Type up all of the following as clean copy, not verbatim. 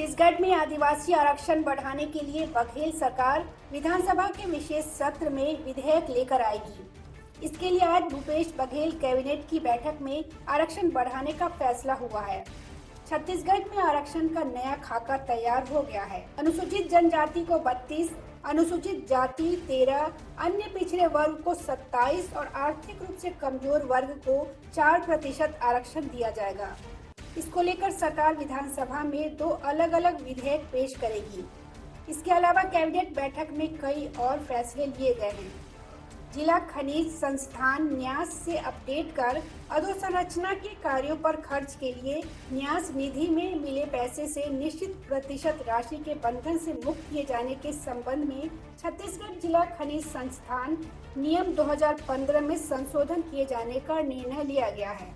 छत्तीसगढ़ में आदिवासी आरक्षण बढ़ाने के लिए बघेल सरकार विधानसभा के विशेष सत्र में विधेयक लेकर आएगी। इसके लिए आज भूपेश बघेल कैबिनेट की बैठक में आरक्षण बढ़ाने का फैसला हुआ है। छत्तीसगढ़ में आरक्षण का नया खाका तैयार हो गया है। अनुसूचित जनजाति को 32, अनुसूचित जाति 13, अन्य पिछड़े वर्ग को 27 और आर्थिक रूप से कमजोर वर्ग को 4% आरक्षण दिया जाएगा। इसको लेकर सरकार विधानसभा में 2 अलग-अलग विधेयक पेश करेगी। इसके अलावा कैबिनेट बैठक में कई और फैसले लिए गए हैं। जिला खनिज संस्थान न्यास से अपडेट कर अधोसंरचना के कार्यों पर खर्च के लिए न्यास निधि में मिले पैसे से निश्चित प्रतिशत राशि के बंधन से मुक्त किए जाने के संबंध में छत्तीसगढ़ जिला खनिज संस्थान नियम 2015 में संशोधन किए जाने का निर्णय लिया गया है।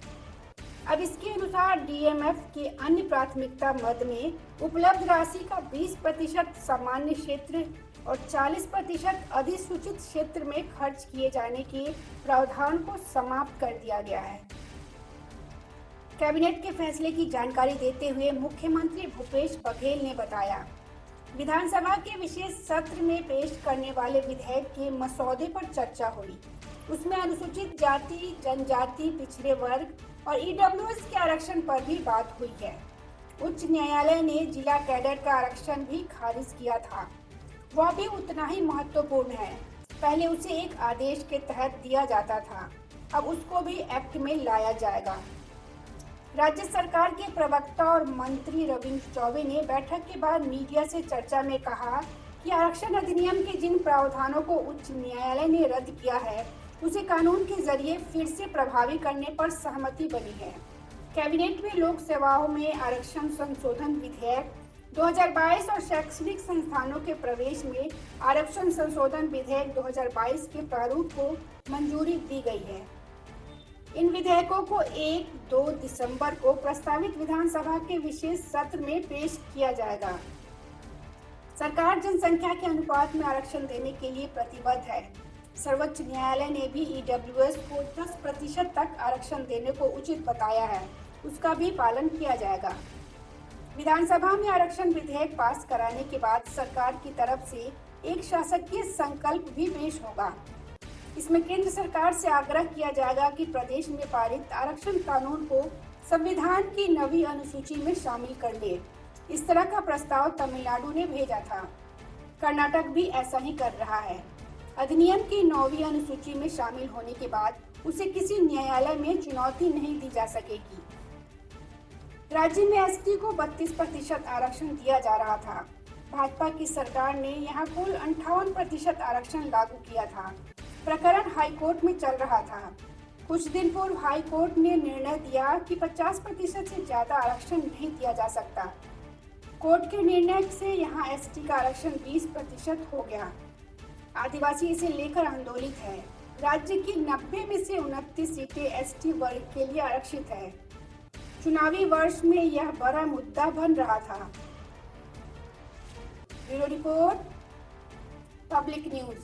अब इसके अनुसार डीएमएफ के अन्य प्राथमिकता मद में उपलब्ध राशि का 20% सामान्य क्षेत्र और 40% अधिसूचित क्षेत्र में खर्च किए जाने के प्रावधान को समाप्त कर दिया गया है। कैबिनेट के फैसले की जानकारी देते हुए मुख्यमंत्री भूपेश बघेल ने बताया, विधानसभा के विशेष सत्र में पेश करने वाले विधेयक के मसौदे पर चर्चा हुई। उसमें अनुसूचित जाति, जनजाति, पिछड़े वर्ग और ईडब्ल्यूएस के आरक्षण पर भी बात हुई है। उच्च न्यायालय ने जिला कैडर का आरक्षण भी खारिज किया था। वह भी उतना ही महत्वपूर्ण है। पहले उसे एक आदेश के तहत दिया जाता था, अब उसको भी एक्ट में लाया जाएगा। राज्य सरकार के प्रवक्ता और मंत्री रविंद्र चौबे ने बैठक के बाद मीडिया से चर्चा में कहा कि आरक्षण अधिनियम के जिन प्रावधानों को उच्च न्यायालय ने रद्द किया है, उसे कानून के जरिए फिर से प्रभावी करने पर सहमति बनी है। कैबिनेट में लोक सेवाओं में आरक्षण संशोधन विधेयक 2022 और शैक्षणिक संस्थानों के प्रवेश में आरक्षण संशोधन विधेयक 2022 के प्रारूप को मंजूरी दी गई है। इन विधेयकों को 1-2 दिसंबर को प्रस्तावित विधानसभा के विशेष सत्र में पेश किया जाएगा। सरकार जनसंख्या के अनुपात में आरक्षण देने के लिए प्रतिबद्ध है। सर्वोच्च न्यायालय ने भी ईडब्ल्यूएस को 10% तक आरक्षण देने को उचित बताया है, उसका भी पालन किया जाएगा। विधानसभा में आरक्षण विधेयक पास कराने के बाद सरकार की तरफ से एक शासकीय संकल्प भी पेश होगा। इसमें केंद्र सरकार से आग्रह किया जाएगा कि प्रदेश में पारित आरक्षण कानून को संविधान की 9वीं अनुसूची में शामिल कर ले। इस तरह का प्रस्ताव तमिलनाडु ने भेजा था। कर्नाटक भी ऐसा ही कर रहा है। अधिनियम की 9वीं अनुसूची में शामिल होने के बाद उसे किसी न्यायालय में चुनौती नहीं दी जा सकेगी। राज्य में एसटी को 32% आरक्षण दिया जा रहा था। भाजपा की सरकार ने यहां कुल 58% आरक्षण लागू किया था। प्रकरण हाईकोर्ट में चल रहा था। कुछ दिन पूर्व हाईकोर्ट ने निर्णय दिया कि 50% से ज्यादा आरक्षण नहीं दिया जा सकता। कोर्ट के निर्णय से यहां एसटी का आरक्षण 20% हो गया। आदिवासी इसे लेकर आंदोलित है। राज्य की 90 में से 29 सीटें एसटी वर्ग के लिए आरक्षित है। चुनावी वर्ष में यह बड़ा मुद्दा बन रहा था। Bureau report, public news.